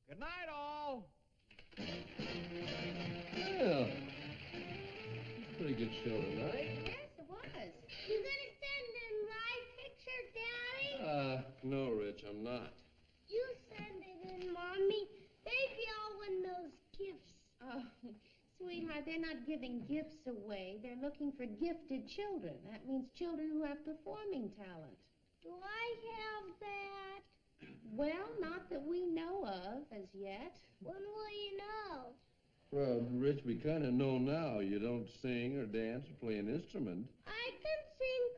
Good night, all. Well, pretty good show tonight. Yes, it was. You gonna send in my picture, Daddy? No, Rich, I'm not. You send it in, Mommy. Baby Owen knows gifts. Oh, sweetheart, they're not giving gifts away. They're looking for gifted children. That means children who have performing talent. Do I have that? Well, not that we know of as yet. When will you know? Well, Rich, we kind of know now you don't sing or dance or play an instrument. I can sing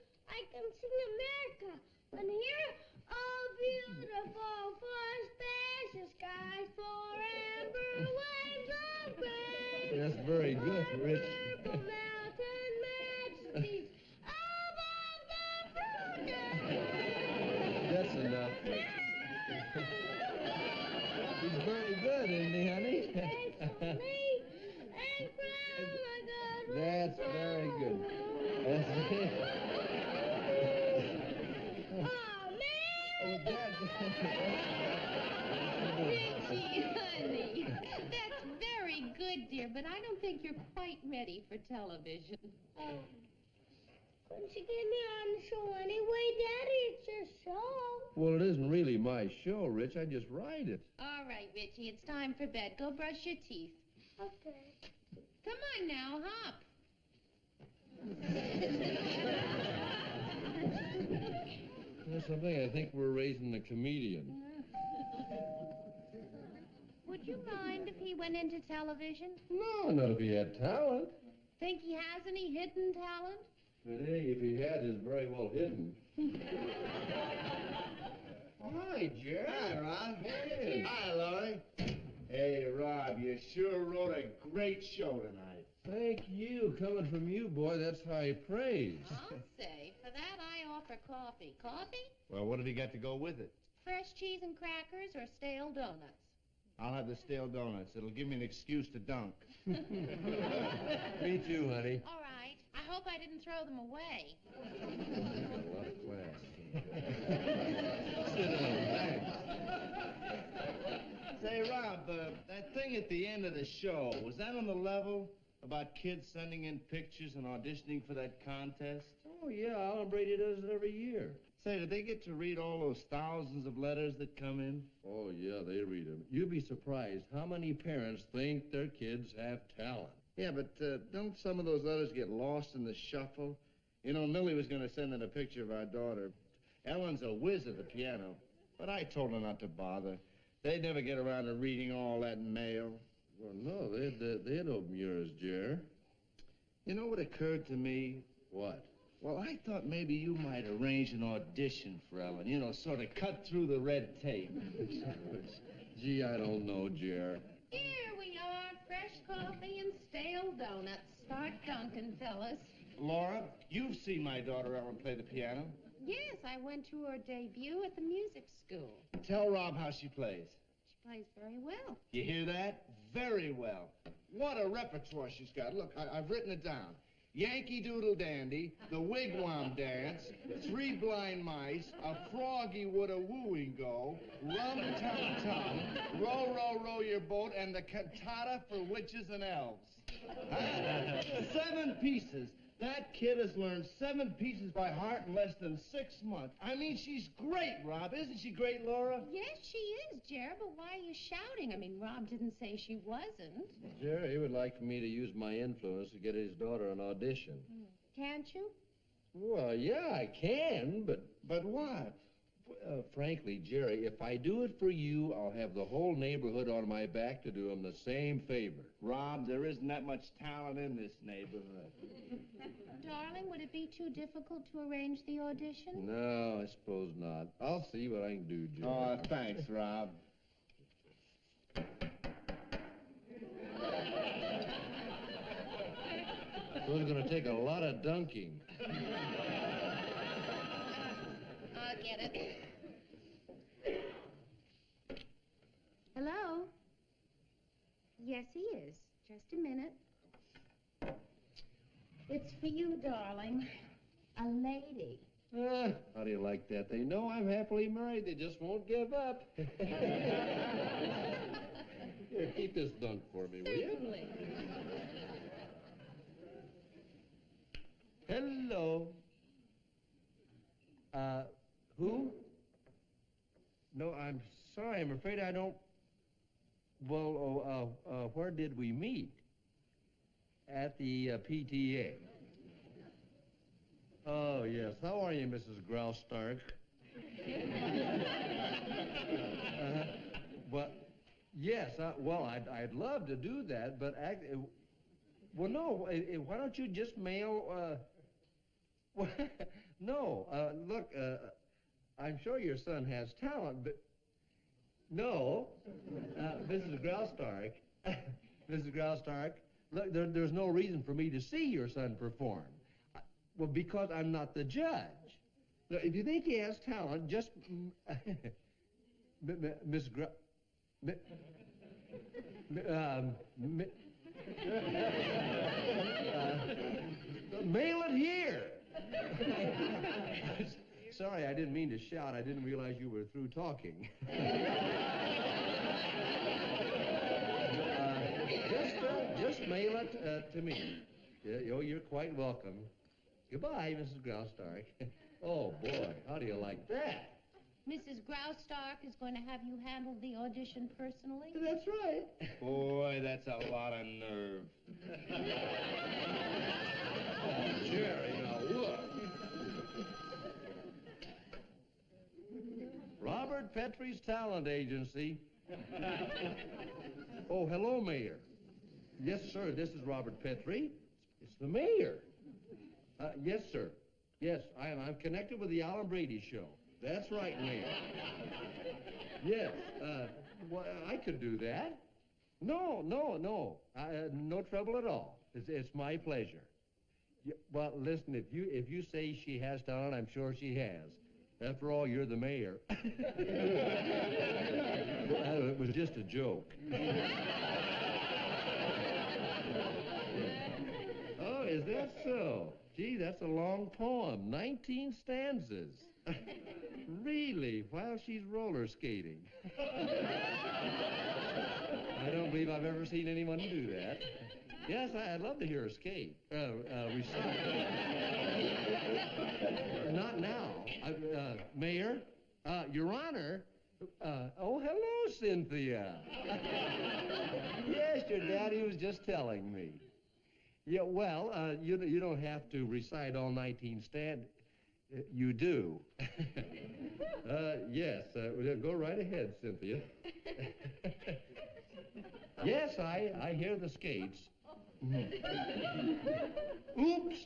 America. When here, oh beautiful for spacious skies, for amber waves of grace. That's very good, Rich. Purple mountain majesties above the fruited. That's enough, Rich. He's very good, isn't he, honey? That's very good. That's it. Richie, honey, that's very good, dear, but I don't think you're quite ready for television. Couldn't you get me on the show anyway, Daddy? It's your show. Well, it isn't really my show, Rich. I just write it. All right, Richie, it's time for bed. Go brush your teeth. Okay. Come on now, hop. There's something I think we're raising a comedian. Would you mind if he went into television? No, not if he had talent. Think he has any hidden talent? But hey, if he had, it's very well hidden. Hi, Jerry. Hi, Rob. Hey. Hi, Laurie. Hey, Rob, you sure wrote a great show tonight. Thank you. Coming from you, boy, that's high praise. I'll say. For that, I offer coffee. Coffee? Well, what have you got to go with it? Fresh cheese and crackers or stale donuts? I'll have the stale donuts. It'll give me an excuse to dunk. Me too, honey. All right. I hope I didn't throw them away. A lot of class. Sit down, thanks. Say, Rob, that thing at the end of the show, was that on the level about kids sending in pictures and auditioning for that contest? Oh, yeah, Alan Brady does it every year. Say, did they get to read all those thousands of letters that come in? Oh, yeah, they read them. You'd be surprised how many parents think their kids have talent. Yeah, but don't some of those letters get lost in the shuffle? You know, Millie was going to send in a picture of our daughter. Ellen's a whiz at the piano, but I told her not to bother. They'd never get around to reading all that mail. Well, no, they'd open yours, Jer. You know what occurred to me? What? Well, I thought maybe you might arrange an audition for Ellen. You know, sort of cut through the red tape. Gee, I don't know, Jer. Here we are, fresh coffee and stale donuts. Start dunking, fellas. Laura, you've seen my daughter Ellen play the piano. Yes, I went to her debut at the music school. Tell Rob how she plays. She plays very well. You hear that? Very well. What a repertoire she's got. Look, I've written it down. Yankee Doodle Dandy, the Wigwam Dance, Three Blind Mice, A Froggy Would a Wooing Go, Rum Tum Tum, Row, Row, Row Your Boat, and the Cantata for Witches and Elves. 7 pieces. That kid has learned 7 pieces by heart in less than 6 months. I mean, she's great, Rob. Isn't she great, Laura? Yes, she is, Jer, but why are you shouting? I mean, Rob didn't say she wasn't. Jer, he would like for me to use my influence to get his daughter an audition. Can't you? Well, yeah, I can, but... But what? Frankly, Jerry, if I do it for you, I'll have the whole neighborhood on my back to do him the same favor. Rob, there isn't that much talent in this neighborhood. Darling, would it be too difficult to arrange the audition? No, I suppose not. I'll see what I can do, Jerry. Oh, thanks, Rob. So it's going to take a lot of dunking. I'll get it. Hello? Yes, he is. Just a minute. It's for you, darling. A lady. How do you like that? They know I'm happily married. They just won't give up. Keep this done for me, will you? Certainly. Hello. Who? No, I'm sorry. I'm afraid I don't... Well, where did we meet? At the PTA. Oh, yes. How are you, Mrs. Graustark? Well, yes. Well, I'd love to do that, but well, no. Why don't you just mail? No. Look, I'm sure your son has talent, but no, Mrs. Graustark, Mrs. Graustark. Look, there's no reason for me to see your son perform. Well, because I'm not the judge. Now, if you think he has talent, just Miss Gra... mail it here. Sorry, I didn't mean to shout. I didn't realize you were through talking. Just mail it to me. You're quite welcome. Goodbye, Mrs. Graustark. Oh, boy, how do you like that? Mrs. Graustark is going to have you handle the audition personally? That's right. Boy, that's a lot of nerve. Oh, Jerry, now look. Robert Petrie's Talent Agency. Oh, hello, Mayor. Yes, sir, this is Robert Petrie. It's the mayor. Yes, sir. Yes, I'm connected with the Alan Brady Show. That's right, Mayor. Yes, well, I could do that. No. No trouble at all. It's my pleasure. Well, listen, if you say she has talent, I'm sure she has. After all, you're the mayor. Well, it was just a joke. Oh, is that so? Gee, that's a long poem. 19 stanzas. Really? While she's roller skating. I don't believe I've ever seen anyone do that. Yes, I'd love to hear her skate. Recite. Not now. Mayor, Your Honor. Oh, hello, Cynthia. Yes, your daddy was just telling me. Yeah, well, you don't have to recite all 19 you do. Yes, go right ahead, Cynthia. Yes, I hear the skates. Oops!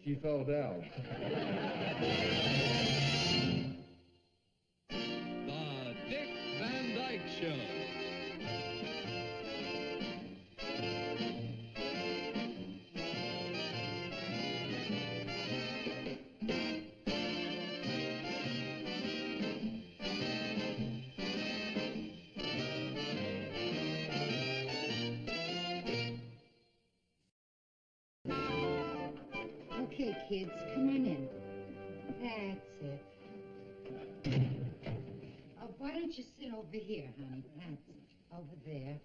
She fell down. The Dick Van Dyke Show. Okay, kids, come on in. That's it. Why don't you sit over here, honey? That's it. Over there.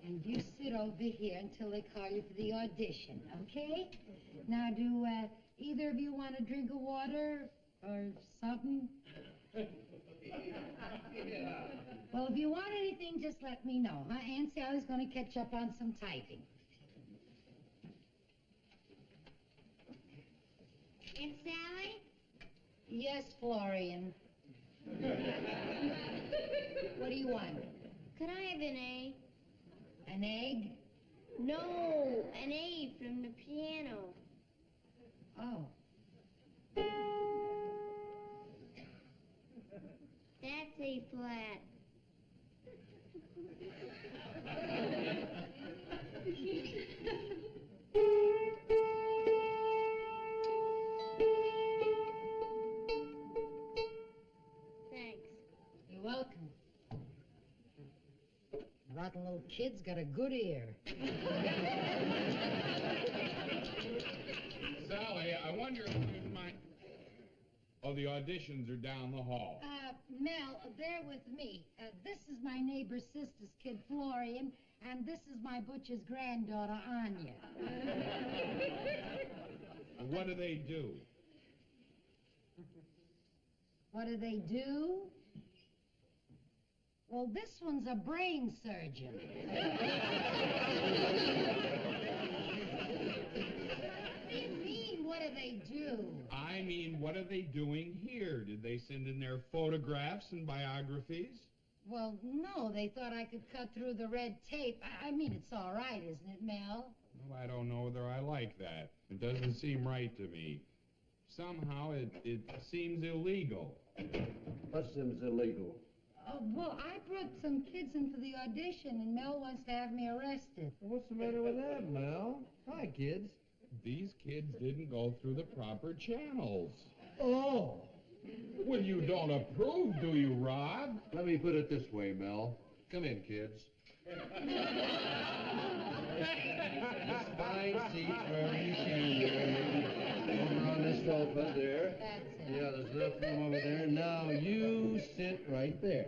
And you sit over here until they call you for the audition, okay? Now, do either of you want a drink of water or something? Well, if you want anything, just let me know, huh? Aunt Sally's going to catch up on some typing. Aunt Sally? Yes, Florian. What do you want? Could I have an A? An egg? No, an A from the piano. Oh. That's A flat. Thanks. You're welcome. Rotten little kid's got a good ear. Sally, I wonder if you'd mind... Oh, the auditions are down the hall. Mel, bear with me. This is my neighbor's sister's kid, Florian, and this is my butcher's granddaughter, Anya. What do they do? What do they do? Well, this one's a brain surgeon. What do you mean, what do they do? I mean, what are they doing here? Did they send in their photographs and biographies? Well, no, they thought I could cut through the red tape. I mean, it's all right, isn't it, Mel? Well, I don't know whether I like that. It doesn't seem right to me. Somehow it seems illegal. What seems illegal? Well, I brought some kids in for the audition, and Mel wants to have me arrested. What's the matter with that, Mel? Hi, kids. These kids didn't go through the proper channels. Oh! Well, you don't approve, do you, Rob? Let me put it this way, Mel. Come in, kids. Find seats wherever you can there. Over on this sofa there. That's it. Yeah, there's enough room over there. Now you sit right there.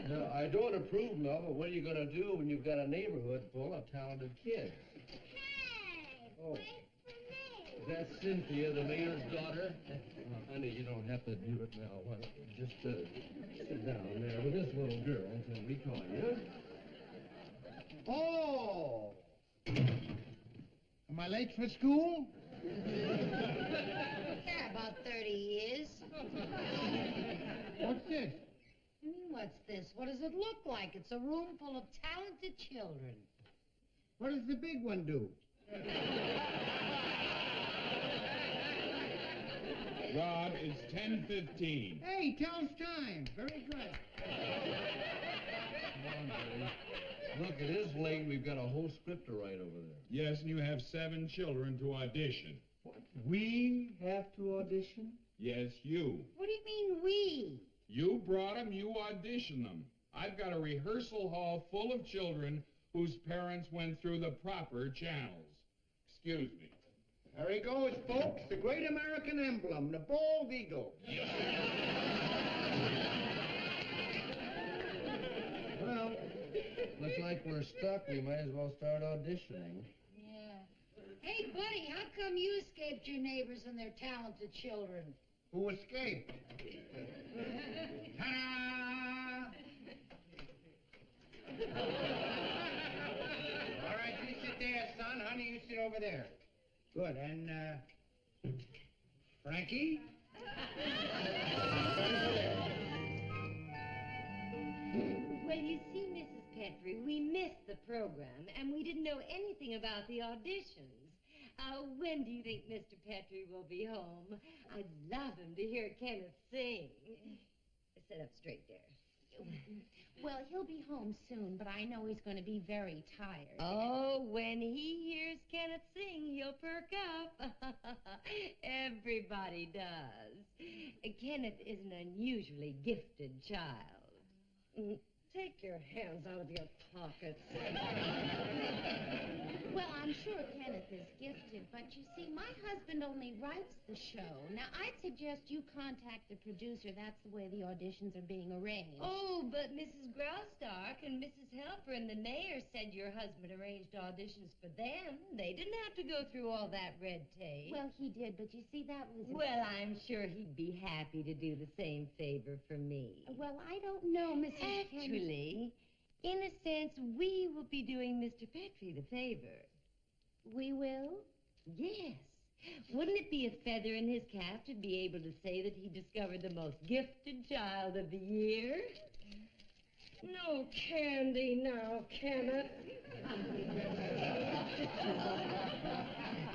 Now, I don't approve, Mel, but what are you going to do when you've got a neighborhood full of talented kids? Hey, Oh. wait for me. That's Cynthia, the mayor's daughter. Honey, you don't have to do it now. Why don't you just sit down there with this little girl until we call you. Oh! Am I late for school? Yeah, about 30 years. What's this? I mean, what's this? What does it look like? It's a room full of talented children. What does the big one do? Rob, it's 10:15. Hey, tells time. Very good. Come on, buddy. Look, it is late. We've got a whole script to write over there. Yes, and you have 7 children to audition. What? We have to audition? Yes, you. What do you mean, we? You brought them, you audition them. I've got a rehearsal hall full of children whose parents went through the proper channels. Excuse me. There he goes, folks. The great American emblem, the bald eagle. Well, looks like we're stuck. We might as well start auditioning. Yeah. Hey, buddy, how come you escaped your neighbors and their talented children? Who escaped? Ta-da! All right, you sit there, son. Honey, you sit over there. Good. And, Frankie? Well, you see, Mrs. Petrie, we missed the program, and we didn't know anything about the auditions. When do you think Mr. Petrie will be home? I'd love him to hear Kenneth sing. Sit up straight there. Well, he'll be home soon, but I know he's going to be very tired. Oh, when he hears Kenneth sing, he'll perk up. Everybody does. Kenneth is an unusually gifted child. Take your hands out of your pockets. Well, I'm sure Kenneth is gifted, but you see, my husband only writes the show. Now, I'd suggest you contact the producer. That's the way the auditions are being arranged. Oh, but Mrs. Graustark and Mrs. Helper and the mayor said your husband arranged auditions for them. They didn't have to go through all that red tape. Well, he did, but you see, that was... Well, I'm sure he'd be happy to do the same favor for me. Well, I don't know, Mrs. Kenneth. Actually, in a sense, we will be doing Mr. Petrie the favor. We will? Yes. Wouldn't it be a feather in his cap to be able to say that he discovered the most gifted child of the year? No candy now, Kenneth.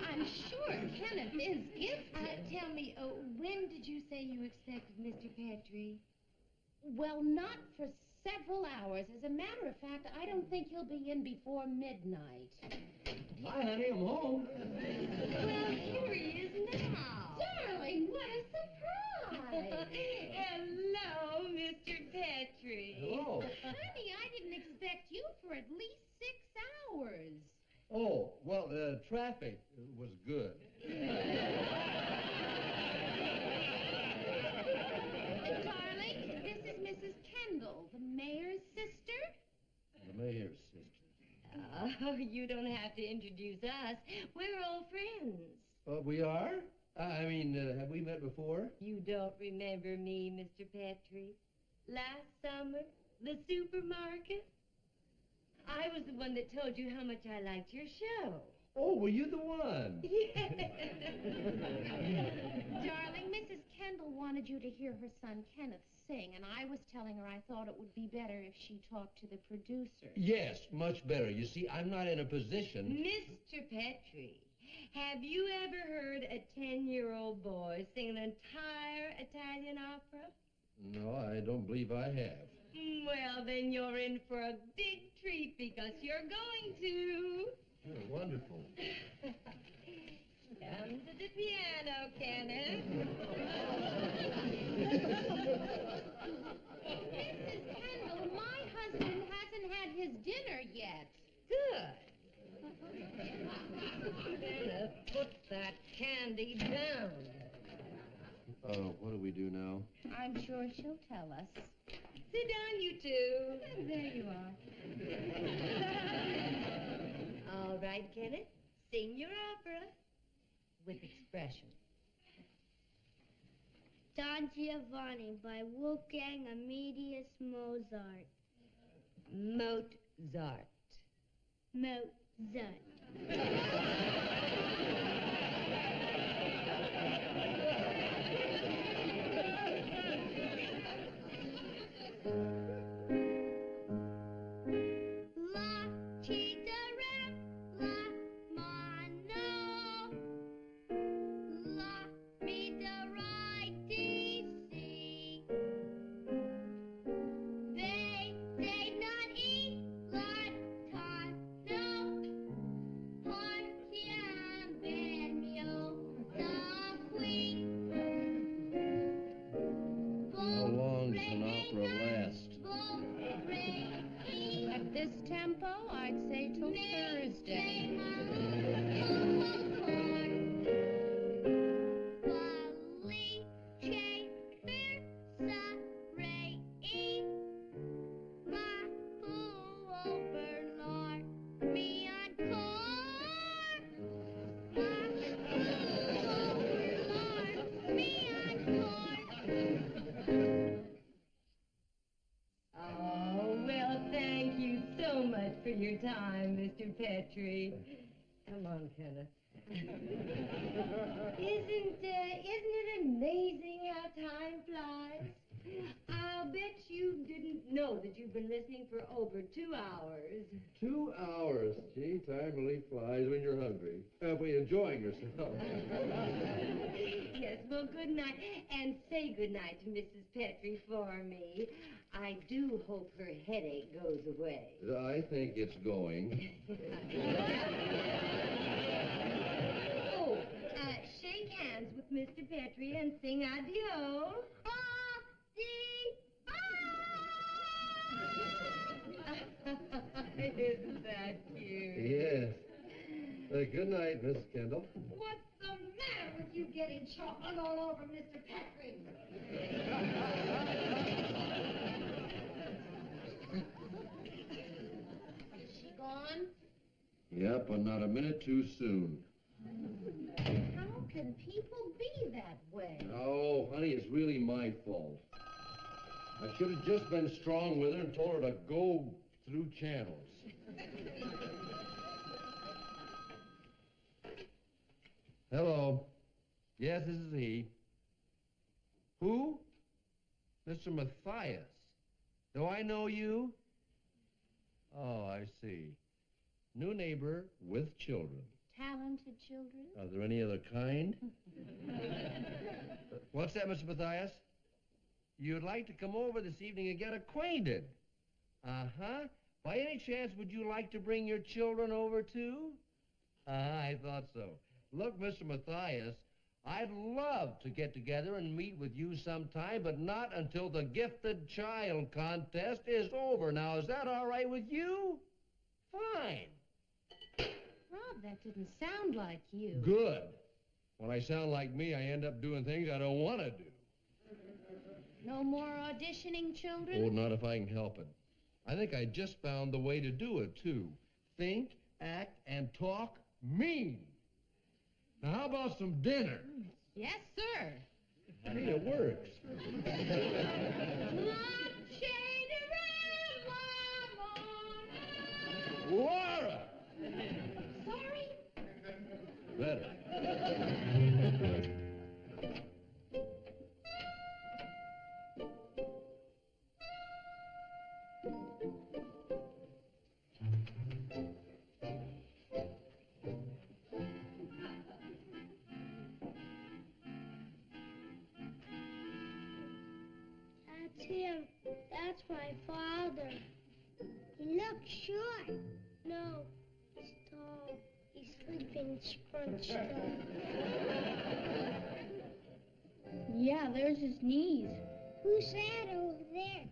I'm sure Kenneth is gifted. Tell me, when did you say you expected Mr. Petrie? Well, not for several hours. As a matter of fact, I don't think he'll be in before midnight. Hi, honey, I'm home. Well, here he is now. Darling, what a surprise! Hello, Mr. Petrie. Hello. Honey, I didn't expect you for at least 6 hours. Oh, well, traffic was good. Darling, this is Mrs. Kendall, the mayor's sister. The mayor's sister. Oh, you don't have to introduce us. We're old friends. We are? I mean, have we met before? You don't remember me, Mr. Petrie? Last summer, the supermarket? I was the one that told you how much I liked your show. Oh, were you the one? Yes. Darling, Mrs. Kendall wanted you to hear her son Kenneth sing, and I was telling her I thought it would be better if she talked to the producer. Yes, much better. You see, I'm not in a position... Mr. Petrie, have you ever heard a 10-year-old boy sing an entire Italian opera? No, I don't believe I have. Well, then you're in for a big treat because you're going to. Oh, wonderful. Come to the piano, Kenneth. Mrs. Kendall, my husband hasn't had his dinner yet. Good. Kenneth, put that candy down. Oh, what do we do now? I'm sure she'll tell us. Sit down, you two. There you are. All right, Kenneth, sing your opera with expression. Don Giovanni by Wolfgang Amadeus Mozart. Mozart. Mozart. La ti da re, la ma no, la mi da ri di si. They not eat la ta no, partiam benio da qui. How long does an opera last? At this tempo, I'd say till Thursday. Oh, well, thank you so much for your time, Mr. Petrie. Come on, Kenneth. Isn't it amazing how time flies? I'll bet you didn't know that you've been listening for over 2 hours. 2 hours. Gee, time really flies when you're hungry. Well, enjoying yourself. Yes, well, good night. And say good night to Mrs. Petrie for me. I do hope her headache goes away. I think it's going. Oh, shake hands with Mr. Petrie and sing adieu. Isn't that cute? Yes. Good night, Miss Kendall. What's the matter with you getting chocolate all over Mr. Petrie? Is she gone? Yep, but not a minute too soon. How can people be that way? Oh, honey, it's really my fault. I should have just been strong with her and told her to go through channels. Hello. Yes, this is he. Who? Mr. Matthias. Do I know you? Oh, I see. New neighbor with children. Talented children? Are there any other kind? What's that, Mr. Matthias? You'd like to come over this evening and get acquainted? Uh-huh. By any chance, would you like to bring your children over, too? I thought so. Look, Mr. Matthias, I'd love to get together and meet with you sometime, but not until the Gifted Child Contest is over. Now, is that all right with you? Fine. Rob, that didn't sound like you. Good. When I sound like me, I end up doing things I don't want to do. No more auditioning, children? Oh, not if I can help it. I think I just found the way to do it, too. Think, act, and talk mean. Now, how about some dinner? Yes, sir. I mean, it works. Laura! Sorry? Better. That's him. That's my father. He looks short. No, he's tall. He's sleeping scrunched up. Yeah, there's his knees. Who's that over there?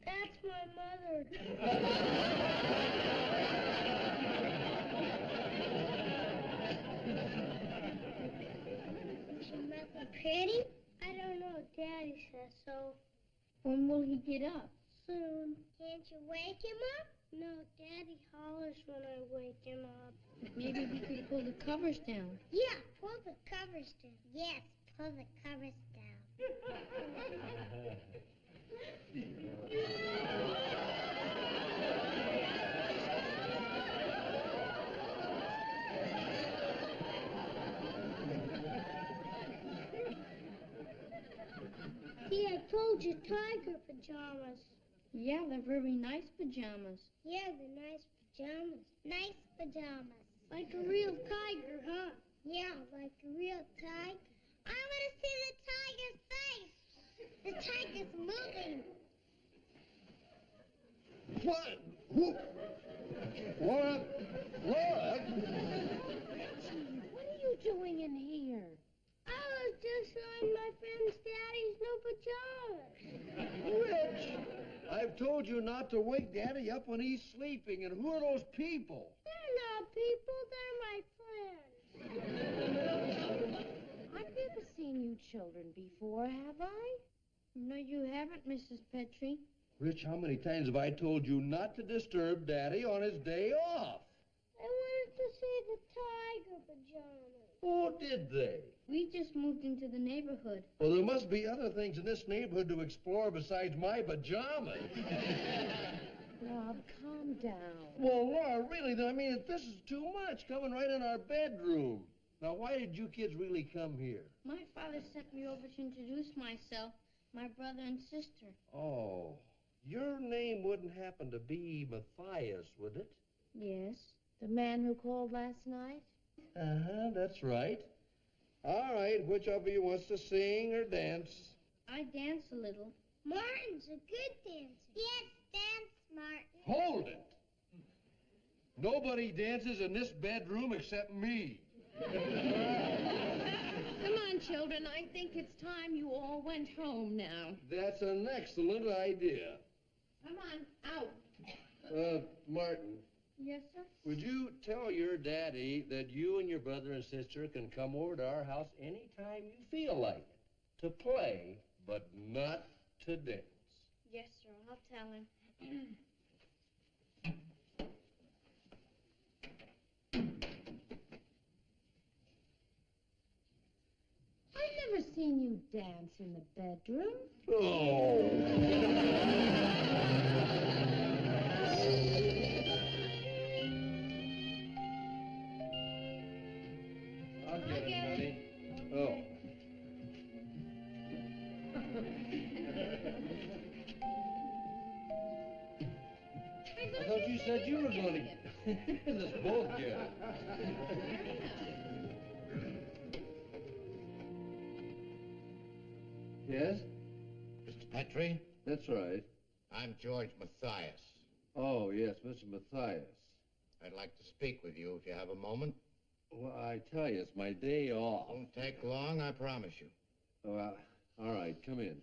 That's my mother. She met me pretty? I don't know. Daddy says so. When will he get up? Soon. Can't you wake him up? No, Daddy hollers when I wake him up. Maybe we could pull the covers down. Yeah, pull the covers down. Yes, pull the covers down. See, I told you tiger pajamas. Yeah, they're very nice pajamas. Yeah, they're nice pajamas. Nice pajamas. Like a real tiger, huh? Yeah, like a real tiger. I want to see the tiger's face. The tiger's moving. What? Who? Laura? Laura? What are you doing in here? I was just on my friend's daddy's new pajamas. Rich, I've told you not to wake Daddy up when he's sleeping. And who are those people? They're not people, they're my friends. I've never seen you children before, have I? No, you haven't, Mrs. Petrie. Rich, how many times have I told you not to disturb Daddy on his day off? I wanted to see the tiger pajamas. Oh, did they? We just moved into the neighborhood. Well, there must be other things in this neighborhood to explore besides my pajamas. Rob, calm down. Well, Laura, really, I mean, this is too much, coming right in our bedroom. Now, why did you kids really come here? My father sent me over to introduce myself, my brother and sister. Oh, your name wouldn't happen to be Matthias, would it? Yes, the man who called last night. Uh-huh, that's right. All right, which of you wants to sing or dance? I dance a little. Martin's a good dancer. Yes, dance, Martin. Hold it. Nobody dances in this bedroom except me. Come on, children. I think it's time you all went home now. That's an excellent idea. Come on, out. Martin, Yes, sir? would you tell your daddy that you and your brother and sister can come over to our house anytime you feel like it, to play, but not to dance? Yes, sir. I'll tell him. I've never seen you dance in the bedroom. Oh. I'll get it, honey. Oh. I thought you said you were going to let's both get it. Yes? Mr. Petrie, That's right. I'm George Matthias. Oh, yes, Mr. Matthias. I'd like to speak with you if you have a moment. Well, I tell you, it's my day off. Won't take long, I promise you. Well, All right, come in.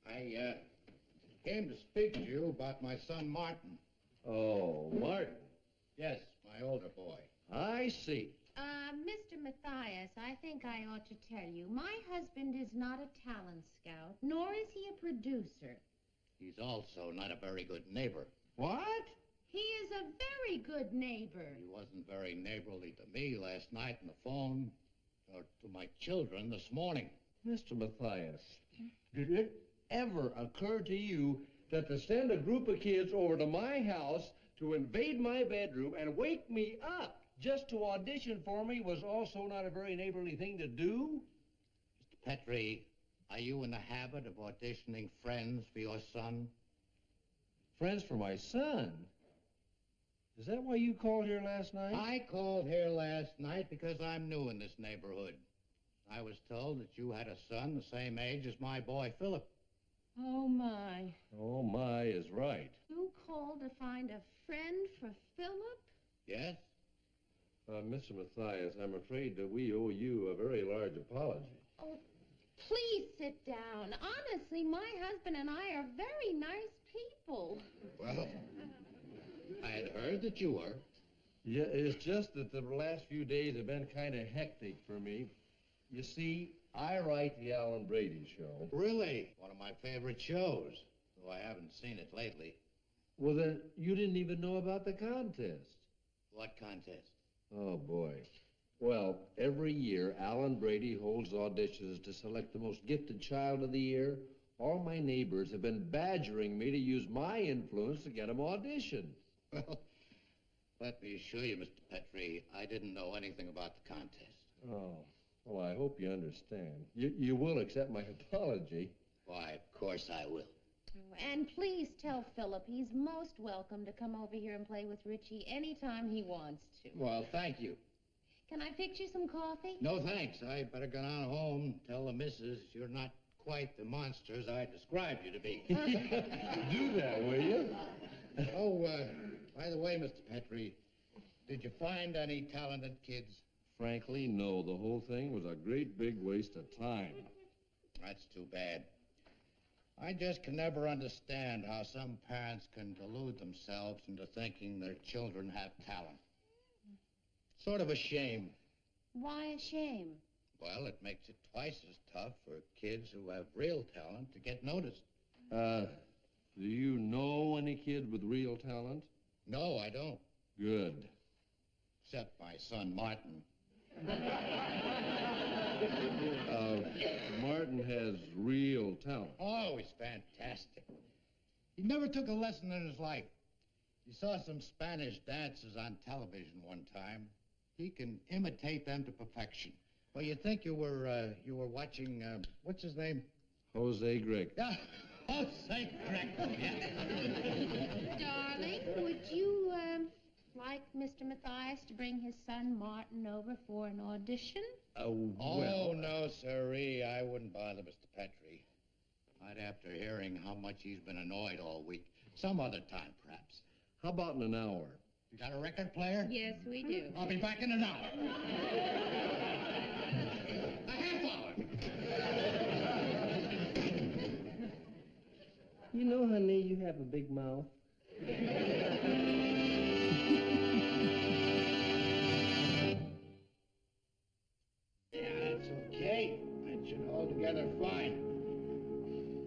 I came to speak to you about my son, Martin. Oh, Martin. Yes, my older boy. I see. Mr. Matthias, I think I ought to tell you, my husband is not a talent scout, nor is he a producer. He's also not a very good neighbor. What? He is a very good neighbor. He wasn't very neighborly to me last night on the phone, or to my children this morning. Mr. Matthias, did it ever occur to you that to send a group of kids over to my house to invade my bedroom and wake me up just to audition for me was also not a very neighborly thing to do? Mr. Petrie, are you in the habit of auditioning friends for your son? Friends for my son? Is that why you called here last night? I called here last night because I'm new in this neighborhood. I was told that you had a son the same age as my boy, Philip. Oh, my. Oh, my is right. You called to find a friend for Philip? Yes? Mr. Matthias, I'm afraid that we owe you a very large apology. Oh, please sit down. Honestly, my husband and I are very nice people. Well, I had heard that you were. Yeah, it's just that the last few days have been kind of hectic for me. You see, I write the Alan Brady Show. Really? One of my favorite shows, though I haven't seen it lately. Well, then, you didn't even know about the contest. What contest? Oh, boy. Well, every year, Alan Brady holds auditions to select the most gifted child of the year. All my neighbors have been badgering me to use my influence to get them auditioned. Well, let me assure you, Mr. Petrie, I didn't know anything about the contest. Oh, well, I hope you understand. You will accept my apology. Why, of course I will. And please tell Philip he's most welcome to come over here and play with Richie anytime he wants to. Well, thank you. Can I fix you some coffee? No, thanks. I'd better go on home, tell the missus you're not quite the monsters I described you to be. Do that, will you? Oh, by the way, Mr. Petrie, did you find any talented kids? Frankly, no. The whole thing was a great big waste of time. That's too bad. I just can never understand how some parents can delude themselves into thinking their children have talent. Sort of a shame. Why a shame? Well, it makes it twice as tough for kids who have real talent to get noticed. Do you know any kid with real talent? No, I don't. Good. Except my son, Martin. Martin has real talent. Oh, he's fantastic. He never took a lesson in his life. He saw some Spanish dances on television one time. He can imitate them to perfection. Well, you'd think you were watching, what's his name? Jose Greco. Yeah, Jose Greco, yeah. Darling, would you, like Mr. Matthias to bring his son Martin over for an audition? Well. Oh, no, sirree. I wouldn't bother Mr. Petrie. Not after hearing how much he's been annoyed all week. Some other time, perhaps. How about in an hour? You got a record player? Yes, we do. I'll be back in an hour. A half hour. You know, honey, you have a big mouth. Yeah, that's okay. That should hold together fine.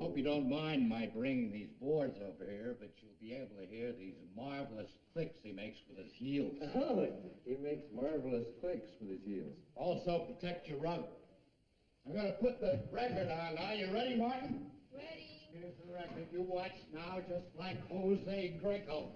Hope you don't mind my bringing these boards over here, but you'll be able to hear these marvelous clicks he makes with his heels. Oh, he makes marvelous clicks with his heels. Also, protect your rug. I'm going to put the record on now. You ready, Martin? Ready. Here's the record. You watch now, just like Jose Greco.